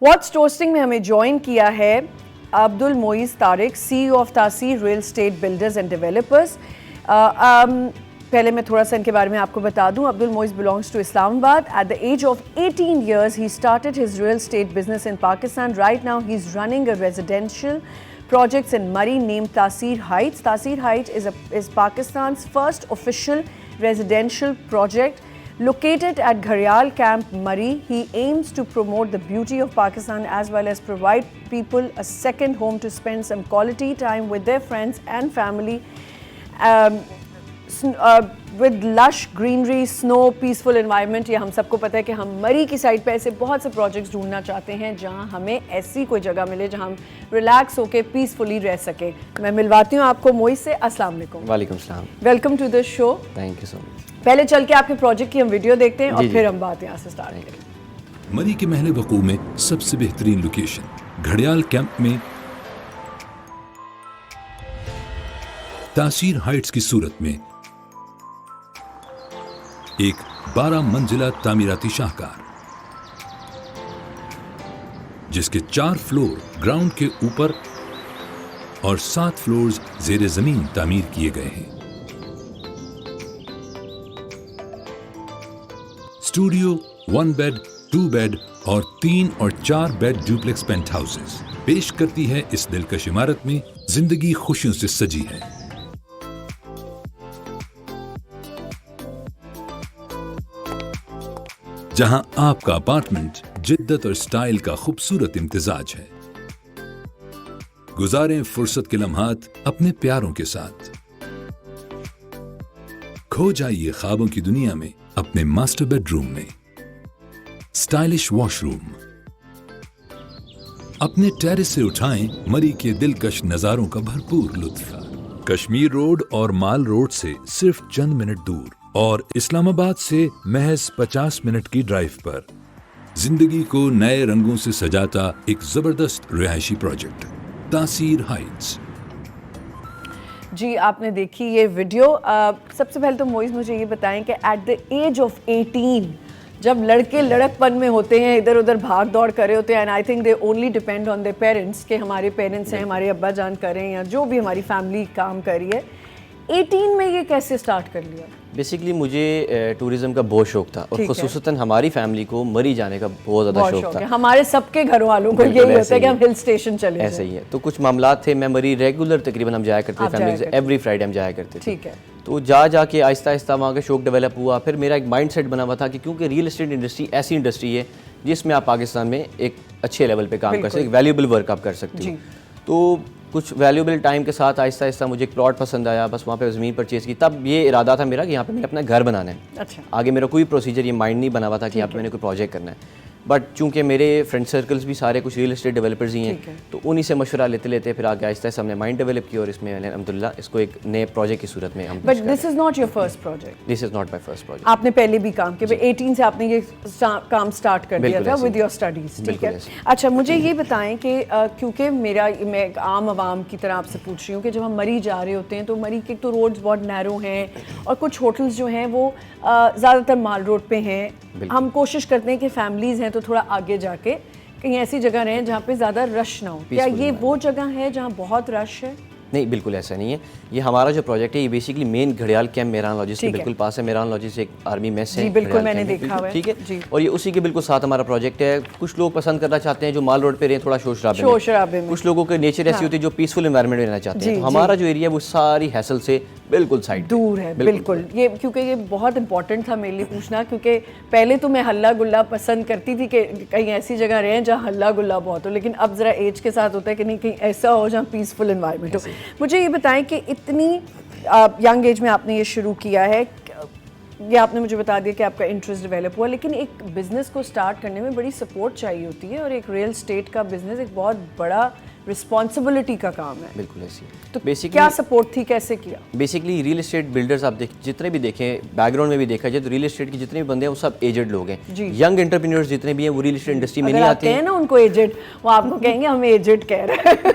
What's toasting में हमें join किया है अब्दुल मोइज़ तारिक, CEO ऑफ तासीर real estate builders and developers. पहले मैं थोड़ा सा इनके बारे में आपको बता दूं। Abdul Moiz belongs to Islamabad. At the age of 18 years he started his real estate business in Pakistan. Right now he's running a residential projects in Murree named Taseer Heights. Taseer Heights is Pakistan's first official residential project. Located at Gharyal Camp, Murree, he aims to promote the beauty of Pakistan as well as provide people a second home to spend some quality time with their friends and family. With lush greenery, snow, peaceful environment. ये हम सबको पता है कि हम मरी की side पे ऐसे बहुत से प्रोजेक्ट्स ढूंढना चाहते हैं जहां हमें ऐसी कोई जगह मिले जहां हम रिलैक्स होके पीसफुली रह सकें। मैं मिलवाती हूँ आपको मोइज़ से। अस्सलाम वालेकुम। वालेकुम सलाम। Welcome to the show. Thank you so much. पहले चल के आपके प्रोजेक्ट की हम वीडियो देखते हैं और फिर हम बात यहाँ से स्टार्ट करेंगे। मरी के महल वकू में सबसे बेहतरीन लोकेशन घड़ियाल कैंप में तासीर हाइट्स की सूरत में एक 12 मंजिला तामीराती शाहकार, जिसके 4 फ्लोर ग्राउंड के ऊपर और 7 फ्लोर्स जेर जमीन तामीर किए गए हैं। स्टूडियो, 1 बेड, 2 बेड और 3 और 4 बेड डुप्लेक्स पेंट हाउसेस पेश करती है। इस दिलकश इमारत में जिंदगी खुशियों से सजी है। जहां आपका अपार्टमेंट जिद्दत और स्टाइल का खूबसूरत इम्तिजाज है। गुजारें फुर्सत के लम्हात अपने प्यारों के साथ। खो जाइए ख्वाबों की दुनिया में अपने मास्टर बेडरूम में। Stylish washroom. अपने टेरेस से उठाएं मरी के दिलकश नजारों का भरपूर लुत्फ। कश्मीर रोड और माल रोड से सिर्फ चंद मिनट दूर और इस्लामाबाद से महज 50 मिनट की ड्राइव पर जिंदगी को नए रंगों से सजाता एक जबरदस्त रिहायशी प्रोजेक्ट तासीर हाइट्स। जी, आपने देखी ये वीडियो। सबसे पहले तो मोइज़ मुझे ये बताएं कि एट द एज ऑफ 18 जब लड़के लड़कपन में होते हैं, इधर उधर भाग दौड़ कर रहे होते हैं, and I think they only depend on their parents कि हमारे पेरेंट्स हैं, हमारे अब्बा जान करें या जो भी हमारी फैमिली काम कर रही है। 18 में ये कैसे स्टार्ट कर लिया? बेसिकली मुझे टूरिज्म का बहुत शौक था और खुसूसन हमारी फैमिली को मरी जाने का बहुत ज़्यादा शौक था। हमारे सबके घर वालों को यही होता है कि हम हिल स्टेशन चले जाएं। ऐसे ही है। तो कुछ मामलात थे, मैं मरी रेगुलर तकरीबन हम जाया करते थे फैमिली से, एवरी फ्राइडे हम जाया करते थे। ठीक है। तो जाके आहिस्ता आहिस्ता वहाँ का शौक डेवलप हुआ। फिर मेरा एक माइंड सेट बना हुआ था कि क्योंकि रियल एस्टेट इंडस्ट्री ऐसी इंडस्ट्री है जिसमें आप पाकिस्तान में एक अच्छे लेवल पे काम कर सकते, वैल्यूएबल वर्क आप कर सकते हो। तो कुछ वैल्यूएबल टाइम के साथ आहिस्ता आहिस्ता मुझे एक प्लॉट पसंद आया, बस वहाँ पे ज़मीन परचेज़ की। तब ये इरादा था मेरा कि यहाँ पे मैंने अपना घर बनाना है। अच्छा। आगे मेरा कोई प्रोसीजर ये माइंड नहीं बना हुआ था कि यहाँ पे मैंने कोई प्रोजेक्ट करना है। बट चूंकि मेरे फ्रेंड सर्कल्स भी सारे कुछ रियल एस्टेट डेवलपर्स ही हैं, तो उन्हीं से मशवरा लेते लेते फिर आगे आहिस्ता आहिस्ता हमने माइंड डेवलप किया और इसमें मैंने अल्हम्दुलिल्लाह इसको एक नए प्रोजेक्ट की सूरत में हम। But this is not your first project. This is not my first project. आपने पहले भी काम किया। 18 से आपने ये काम स्टार्ट कर दिया था विद योर स्टडीज। ठीक है। अच्छा, मुझे ये बताएं कि क्योंकि मैं एक आम आवाम की तरह आपसे पूछ रही हूँ कि जब हम मरी जा रहे होते हैं तो मरी के तो रोड्स बहुत नैरो हैं और कुछ होटल्स जो हैं वो ज़्यादातर माल रोड पे हैं। हम कोशिश करते हैं कि फैमिलीज़ हैं तो थोड़ा आगे जाके कहीं ऐसी जगह रहें जहाँ पे ज़्यादा रश ना हो। क्या ये वो जगह है जहाँ बहुत रश है? नहीं, बिल्कुल ऐसा नहीं है। ये हमारा जो प्रोजेक्ट है ये बेसिकली मेन घड़ियाल कैंप मेहरान लॉजिस के बिल्कुल पास है। मेहरान लॉजिस एक आर्मी मेस है। जी बिल्कुल, मैंने देखा हुआ है। ठीक है। और ये उसी के बिल्कुल साथ हमारा प्रोजेक्ट है। कुछ लोग पसंद करना चाहते हैं जो माल रोड पे रहे थोड़ा शोर शराबे में। कुछ लोगों के नेचर ऐसी होती है जो पीसफुल एनवायरनमेंट में रहना चाहते हैं। तो हमारा जो एरिया है वो सारी हैसल से बिल्कुल साइड दूर है। बिल्कुल। ये क्योंकि ये बहुत इंपॉर्टेंट था मेरे लिए पूछना, क्योंकि पहले तो मैं हल्ला गुल्ला पसंद करती थी कि कहीं ऐसी जगह रहें जहाँ हल्ला गुल्ला बहुत हो, लेकिन अब ज़रा एज के साथ होता है कि नहीं कहीं ऐसा हो जहाँ पीसफुल एनवायरनमेंट हो। मुझे ये बताएं कि इतनी यंग एज में आपने ये शुरू किया है, ये आपने मुझे बता दिया कि आपका इंटरेस्ट डेवलप हुआ, लेकिन एक बिज़नेस को स्टार्ट करने में बड़ी सपोर्ट चाहिए होती है और एक रियल स्टेट का बिज़नेस एक बहुत बड़ा रिस्पॉन्सिबिलिटी का काम है। बिल्कुल ऐसी है। तो बेसिकली क्या सपोर्ट थी, कैसे किया? बेसिकली रियल एस्टेट बिल्डर्स आप जितने भी देखें, बैकग्राउंड में भी देखा जाए तो रियल एस्टेट के जितने भी बंदे हैं वो सब एजेड लोग हैं। यंग एंटरप्रेन्योर्स जितने भी हैं वो रियल एस्टेट इंडस्ट्री में नहीं आते हैं ना उनको एजेड, वो आपको कहेंगे हम एजेड कह रहे हैं।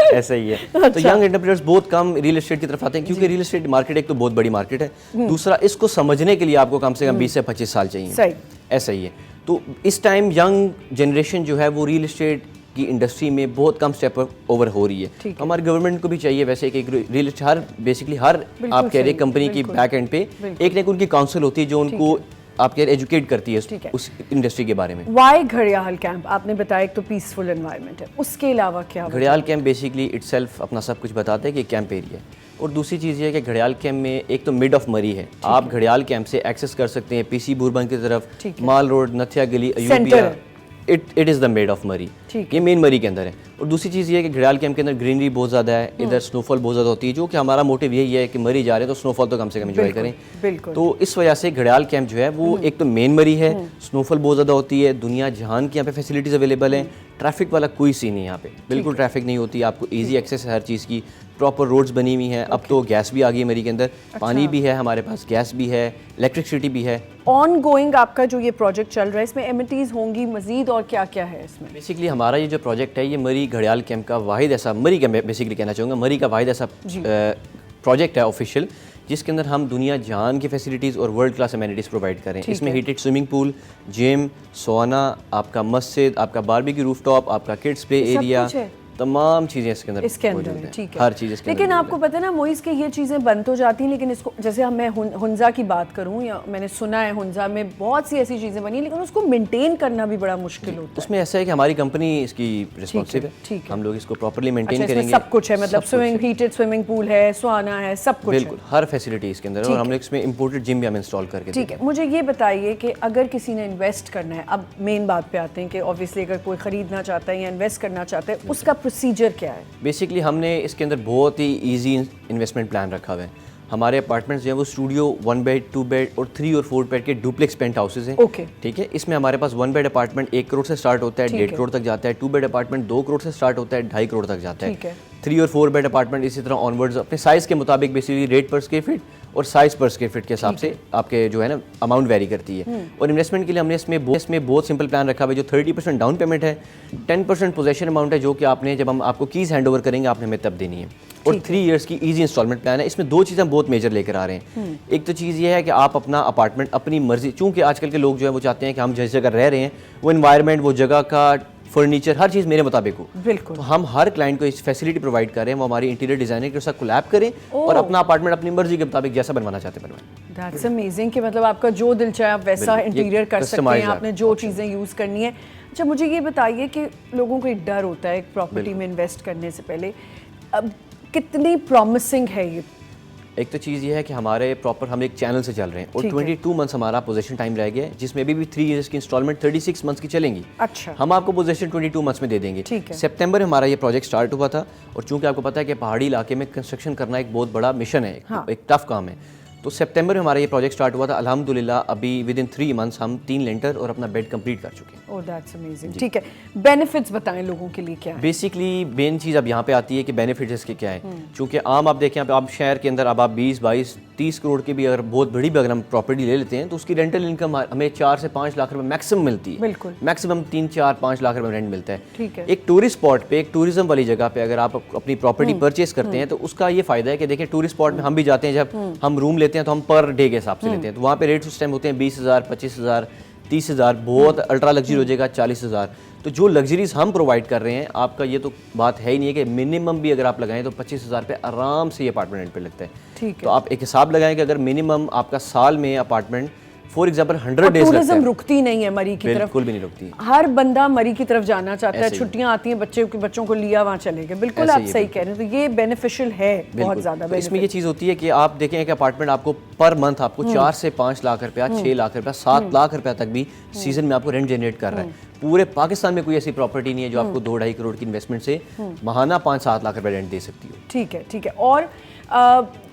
ऐसा ही है। तो यंग एंटरप्रेन्योर्स बहुत कम रियल एस्टेट की तरफ आते हैं क्योंकि रियल एस्टेट मार्केट एक तो बहुत बड़ी मार्केट है, दूसरा इसको समझने के लिए आपको कम से कम 20 से 25 साल चाहिए। सही। ऐसा ही है। तो इस टाइम यंग जनरेशन जो है वो रियल इस्टेट की इंडस्ट्री में बहुत कम स्टेप ओवर हो रही है। हमारी गवर्नमेंट को भी चाहिए वैसे कि रियल एस्टेट हर बेसिकली हर आप कह रहे कंपनी की बैक एंड पे एक ना एक उनकी काउंसिल होती है जो उनको आप कह रहे एजुकेट करती है उस इंडस्ट्री के बारे में। वाई घड़ियाल कैंप? आपने बताया एक तो पीसफुल एनवायरनमेंट है, उसके अलावा क्या? घड़ियाल कैंप बेसिकली इटसेल्फ अपना सब कुछ बताते हैं कि कैंप एरिया है। और दूसरी चीज़ ये है कि घड़ियाल कैंप में एक तो मिड ऑफ मरी है, आप घड़ियाल कैंप से एक्सेस कर सकते हैं पीसी बुरबन की तरफ, माल रोड, नथिया गली, Ayubia, it is the mid of मरी, ये मेन मरी के अंदर है। और दूसरी चीज़ ये है कि घड़ियाल कैंप के अंदर ग्रीनरी बहुत ज़्यादा है, इधर स्नोफॉल बहुत ज़्यादा होती है, जो कि हमारा मोटिव यही है कि मरी जा रहे हैं तो स्नोफॉल तो कम से कम एंजॉय करें। तो इस वजह से घड़ियाल कैंप जो है वो एक तो मेन मरी है, स्नोफॉल बहुत ज़्यादा होती है, दुनिया जहान की यहाँ पे फैसिलिटीज़ अवेलेबल हैं, ट्रैफिक वाला कोई सीन नहीं यहाँ पे, बिल्कुल ट्रैफिक नहीं होती, आपको ईजी एक्सेस है हर चीज़ की, प्रॉपर रोड्स बनी हुई हैं। अब तो गैस भी आ गई है मरी के अंदर, पानी भी है हमारे पास, गैस भी है, इलेक्ट्रिसिटी भी है। ऑन गोइंग आपका जो ये प्रोजेक्ट चल रहा है इसमें एमिनिटीज होंगी मजीद और क्या क्या है इसमें? बेसिकली हमारा ये जो प्रोजेक्ट है ये मरी घड़ियाल कैंप का वाहिद ऐसा, मरी का बेसिकली कहना चाहूँगा, मरी का वाहिद ऐसा प्रोजेक्ट है ऑफिशियल जिसके अंदर हम दुनिया जहान की फैसिलिटीज़ और वर्ल्ड क्लास अमेनिटीज़ प्रोवाइड करें। इसमें हीटेड स्विमिंग पूल, जिम, सोना, आपका मस्जिद, आपका बारबेक्यू रूफटॉप, आपका किड्स प्ले एरिया, तमाम चीज़ें इसके अंदर है। ठीक है, हर चीज़ इसके लेकिन आपको पता है ना मोइज़ के ये चीज़ें बन तो जाती हैं, लेकिन इसको जैसे मैं हुंजा की बात करूं या मैंने सुना है हुंजा में बहुत सी ऐसी चीज़ें बनी, लेकिन उसको मेंटेन करना भी बड़ा मुश्किल होता है। उसमें ऐसा है कि हमारी कंपनी इसकी रिस्पॉन्सिव है, हम लोग इसको प्रॉपर्ली मेंटेन करेंगे। सब कुछ है, मतलब हीटेड स्विमिंग पूल है, सोना है, सब कुछ बिल्कुल हर फैसिलिटी इसके अंदर, और हमने इसमें इंपोर्टेड जिम भी हम इंस्टॉल करके। ठीक है, मुझे ये बताइए कि अगर किसी ने इन्वेस्ट करना है, अब मेन बात पे आते हैं कि ऑब्वियसली अगर कोई खरीदना चाहता है या इन्वेस्ट करना चाहता है, उसका प्रोसीजर क्या है? बेसिकली हमने इसके अंदर बहुत ही इजी इन्वेस्टमेंट प्लान रखा हुआ है। हमारे अपार्टमेंट्स जो है वो स्टूडियो 1 बेड 2 बेड और 3 और 4 बेड के डुप्लेक्स पेंट हाउसेज हैं। ठीक है, इसमें हमारे पास 1 बेड अपार्टमेंट 1 करोड़ से स्टार्ट होता है, 1.5 करोड़ तक जाता है, 2 बेड अपार्टमेंट 2 करोड़ से स्टार्ट होता है, 2.5 करोड़ तक जाता है, 3 और 4 बेड अपार्टमेंट इसी तरह ऑनवर्ड्स अपने साइज़ के मुताबिक बेसिकली रेट पर स्क्वायर फीट और साइज़ पर स्क्वायर फीट के हिसाब से आपके जो है ना अमाउंट वेरी करती है। और इन्वेस्टमेंट के लिए हमने इसमें बहुत सिंपल प्लान रखा हुआ है, जो 30% डाउन पेमेंट है, 10% पोजेशन अमाउंट है, जो कि आपने जब हम आपको कीज़ हैंड ओवर करेंगे आपने हमें तब देनी है, और 3 इयर्स की इजी इंस्टॉलमेंट प्लान है। इसमें 2 चीज़ें हम बहुत मेजर लेकर आ रहे हैं। एक तो चीज़ ये है कि आप अपना अपार्टमेंट अपनी मर्जी, चूँकि आजकल के लोग जो है वो चाहते हैं कि हम जिस जगह रह रहे हैं वो एनवायरनमेंट, वो जगह का फर्नीचर, हर चीज़ मेरे मुताबिक हो। बिल्कुल। तो हम हर क्लाइंट को इस फैसिलिटी प्रोवाइड कर रहे हैं, वो हमारी इंटीरियर डिजाइनर के साथ कोलैब करें और अपना अपार्टमेंट अपनी मर्जी के मुताबिक जैसा बनवाना चाहते हैं बनवाएं। दैट्स अमेजिंग कि मतलब आपका जो दिल चाहे आप वैसा इंटीरियर कर सकते हैं, आपने जो चीज़ें यूज़ करनी है। अच्छा, मुझे ये बताइए कि लोगों को एक डर होता है एक प्रॉपर्टी में इन्वेस्ट करने से पहले, अब कितनी प्रॉमिसिंग है ये? एक तो चीज़ ये है कि हमारे प्रॉपर हम एक चैनल से चल रहे हैं और 22 मंथ्स हमारा पोजीशन टाइम रह गया है, जिसमें अभी भी 3 इयर्स की इंस्टॉलमेंट 36 मंथ्स की चलेंगी। अच्छा, हम आपको पोजीशन 22 मंथ्स में दे देंगे। सितंबर में हमारा ये प्रोजेक्ट स्टार्ट हुआ था, और चूंकि आपको पता है कि पहाड़ी इलाके में कंस्ट्रक्शन करना एक बहुत बड़ा मिशन है, एक टफ काम है, तो सितंबर में हमारा ये प्रोजेक्ट स्टार्ट हुआ था। अल्हम्दुलिल्लाह अभी विद इन 3 मंथ्स हम 3 लेंटर और अपना बेड कंप्लीट कर चुके हैं। Oh that's amazing. ठीक है, बेनिफिट्स बताएं लोगों के लिए क्या है? बेसिकली मेन चीज़ अब यहाँ पे आती है कि बेनिफिट्स इसके क्या है। चूँकि आम आप देखें, आप शहर के अंदर अब आप 20, 22, 30 करोड़ की भी अगर बहुत बड़ी भी अगर हम प्रॉपर्टी ले लेते हैं तो उसकी रेंटल इनकम हमें 4 से 5 लाख रुपए मैक्सिमम मिलती है। बिल्कुल, मैक्सिमम 3, 4, 5 लाख रुपए रेंट मिलता है। ठीक है। एक टूरिस्ट स्पॉट पे, एक टूरिज्म वाली जगह पे अगर आप अपनी प्रॉपर्टी परचेज करते हैं तो उसका ये फायदा है कि देखिए टूरिस्ट स्पॉट में हम भी जाते हैं, जब हम रूम लेते हैं तो हम पर डे के हिसाब से लेते हैं, तो वहाँ पे रेट्स उस टाइम होते हैं 20,000, 25,000, 30,000, बहुत अल्ट्रा लग्जरी हो जाएगा 40,000। तो जो लग्जरीज हम प्रोवाइड कर रहे हैं, आपका ये तो बात है ही नहीं है कि मिनिमम भी अगर आप लगाएं तो 25,000 पे आराम से ये अपार्टमेंट रेंट पे लगता है। ठीक है, तो आप एक हिसाब लगाएं कि अगर मिनिमम आपका साल में अपार्टमेंट फॉर एग्जाम्पल 100 डेज लगता है, रुकती नहीं है मरी की तरफ, बिल्कुल भी नहीं रुकती। हर बंदा मरी की तरफ जाना चाहता है, छुट्टियां आती हैं, बच्चों को लिया वहाँ चले गए। बिल्कुल आप सही कह रहे हैं, तो ये बेनिफिशियल है बहुत ज़्यादा। तो इसमें ये चीज़ होती है कि आप देखें कि अपार्टमेंट आपको पर मंथ आपको 4 से 5 लाख रुपया, 6 लाख रुपया, 7 लाख रुपया तक भी सीजन में आपको रेंट जनरेट कर रहा है। पूरे पाकिस्तान में कोई ऐसी प्रॉपर्टी नहीं है जो आपको 2-2.5 करोड़ की इन्वेस्टमेंट से महाना 5-7 लाख रुपया रेंट दे सकती हो। ठीक है, ठीक है। और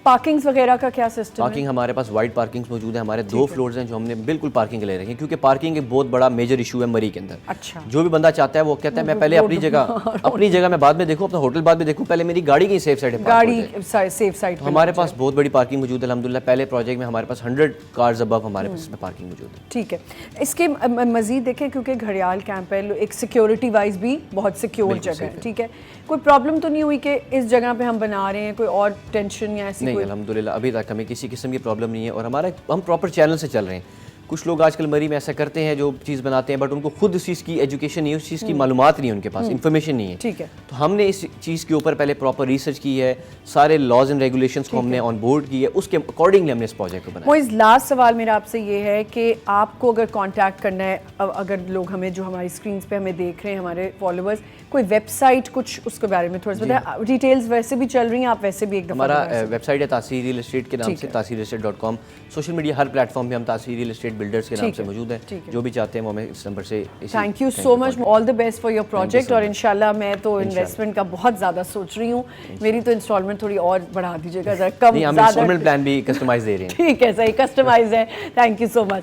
पार्किंग्स वगैरह का क्या सिस्टम है? पार्किंग हमारे पास वाइड पार्किंग्स मौजूद है, हमारे 2 फ्लोर्स हैं जो हमने बिल्कुल पार्किंग ले रखे हैं, क्योंकि पार्किंग एक बहुत बड़ा मेजर इशू है मरी के अंदर। अच्छा, जो भी बंदा चाहता है वो कहता है मैं पहले अपनी जगह मैं बाद में देखूं, अपना होटल बाद में देखूं, पहले मेरी गाड़ी की सेफ साइड है, गाड़ी सेफ साइड। हमारे पास बहुत बड़ी पार्किंग मौजूद है अल्हम्दुलिल्लाह। पहले प्रोजेक्ट में हमारे पास 100 कार्स अबव हमारे पास इसमें पार्किंग मौजूद है। ठीक है, इसके मजीद देखें क्योंकि घड़ियाल कैंप है, एक सिक्योरिटी वाइज भी बहुत सिक्योर जगह है। ठीक है, कोई प्रॉब्लम तो नहीं हुई कि इस जगह पे हम बना रहे हैं, कोई और टेंशन या ऐसी? नहीं, अल्हम्दुलिल्लाह अभी तक हमें किसी किस्म की प्रॉब्लम नहीं है, और हम प्रॉपर चैनल से चल रहे हैं, कुछ लोग आजकल मरी में ऐसा करते हैं जो चीज़ बनाते हैं बट उनको खुद उस चीज़ की एजुकेशन नहीं है, उस चीज़ की मालूमात नहीं है, उनके पास इन्फॉर्मेशन नहीं है। ठीक है। तो हमने इस चीज़ के ऊपर पहले प्रॉपर रिसर्च की है, सारे लॉज एंड रेगुलेशंस को हमने ऑन बोर्ड की है, उसके अकॉर्डिंगली हमने इस प्रोजेक्ट को बनाया। मोइज़, लास्ट सवाल मेरा आपसे ये है कि आपको अगर कांटेक्ट करना है, अगर लोग हमें जो हमारी स्क्रीन पे हमें देख रहे हैं, हमारे फॉलोअर्स, कोई वेबसाइट कुछ उसके बारे में थोड़ा सा बताएं। डिटेल्स वैसे भी चल रही हैं, आप वैसे भी एक दफ़ा हमारा वेबसाइट है तासीर रियल एस्टेट के नाम से, tasirrealestate.com। सोशल मीडिया हर प्लेटफॉर्म पे हम तासीर रियल एस्टेट बिल्डर्स के नाम से मौजूद हैं। जो भी चाहते हैं वो हमें इस नंबर से। Thank you so much, all the best for your project. और इंशाल्लाह मैं तो इन्वेस्टमेंट का बहुत ज़्यादा सोच रही हूँ, मेरी तो इंस्टॉलमेंट थोड़ी और बढ़ा दीजिएगा, ज़रा कम हम इंस्टॉलमेंट प्लान भी कस्टमाइज दे रहे हैं। ठीक है, सही कस्टमाइज है। Thank you so much.